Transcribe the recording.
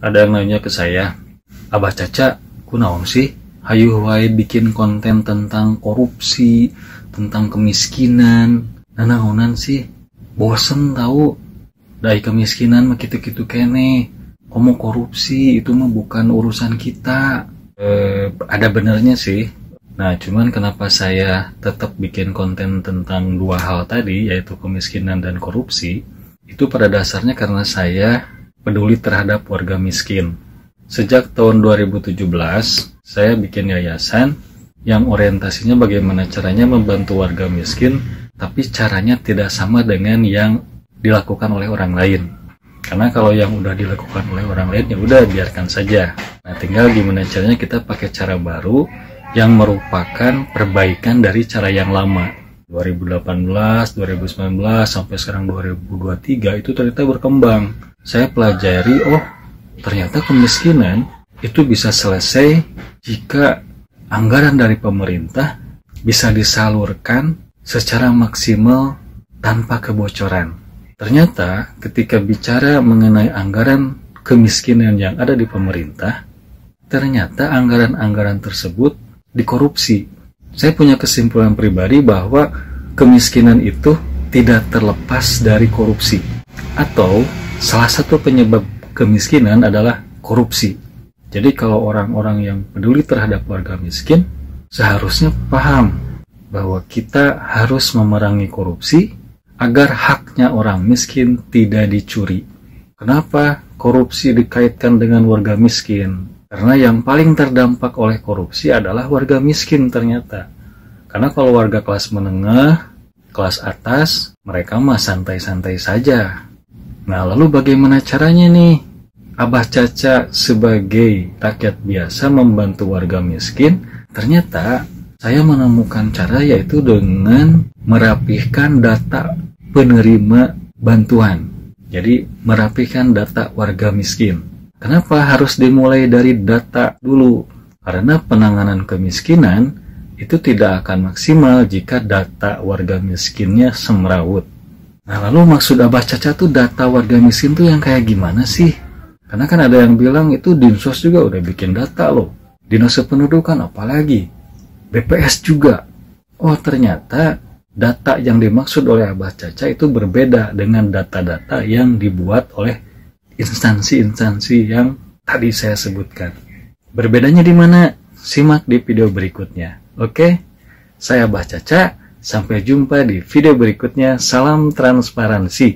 Ada yang nanya ke saya, Abah Caca, kunaon sih? Hayu wae bikin konten tentang korupsi, tentang kemiskinan. Nanaonan sih? Bosen tahu. Dai kemiskinan mah kitu-kitu kene. Ngomong korupsi itu mah bukan urusan kita. Ada benernya sih. Nah, cuman kenapa saya tetap bikin konten tentang dua hal tadi, yaitu kemiskinan dan korupsi, itu pada dasarnya karena saya peduli terhadap warga miskin. Sejak tahun 2017, saya bikin yayasan yang orientasinya bagaimana caranya membantu warga miskin, tapi caranya tidak sama dengan yang dilakukan oleh orang lain. Karena kalau yang udah dilakukan oleh orang lain, ya udah biarkan saja. Nah, tinggal gimana caranya kita pakai cara baru yang merupakan perbaikan dari cara yang lama. 2018, 2019, sampai sekarang 2023 itu ternyata berkembang. Saya pelajari, ternyata kemiskinan itu bisa selesai jika anggaran dari pemerintah bisa disalurkan secara maksimal tanpa kebocoran. Ternyata ketika bicara mengenai anggaran kemiskinan yang ada di pemerintah, ternyata anggaran-anggaran tersebut dikorupsi. Saya punya kesimpulan pribadi bahwa kemiskinan itu tidak terlepas dari korupsi, atau salah satu penyebab kemiskinan adalah korupsi. Jadi kalau orang-orang yang peduli terhadap warga miskin seharusnya paham bahwa kita harus memerangi korupsi agar haknya orang miskin tidak dicuri. Kenapa korupsi dikaitkan dengan warga miskin? Karena yang paling terdampak oleh korupsi adalah warga miskin ternyata. Karena kalau warga kelas menengah, kelas atas, mereka mah santai-santai saja. Nah, lalu bagaimana caranya nih? Abah Caca sebagai rakyat biasa membantu warga miskin, ternyata saya menemukan cara yaitu dengan merapihkan data penerima bantuan. Jadi, merapihkan data warga miskin. Kenapa harus dimulai dari data dulu? Karena penanganan kemiskinan itu tidak akan maksimal jika data warga miskinnya semrawut. Nah, lalu maksud Abah Caca tuh data warga miskin tuh yang kayak gimana sih? Karena kan ada yang bilang itu Dinsos juga udah bikin data loh. Dinas Kependudukan apalagi? BPS juga. Oh, ternyata data yang dimaksud oleh Abah Caca itu berbeda dengan data-data yang dibuat oleh instansi-instansi yang tadi saya sebutkan. Berbedanya di mana? Simak di video berikutnya. Oke? Saya Abah Caca. Sampai jumpa di video berikutnya. Salam transparansi.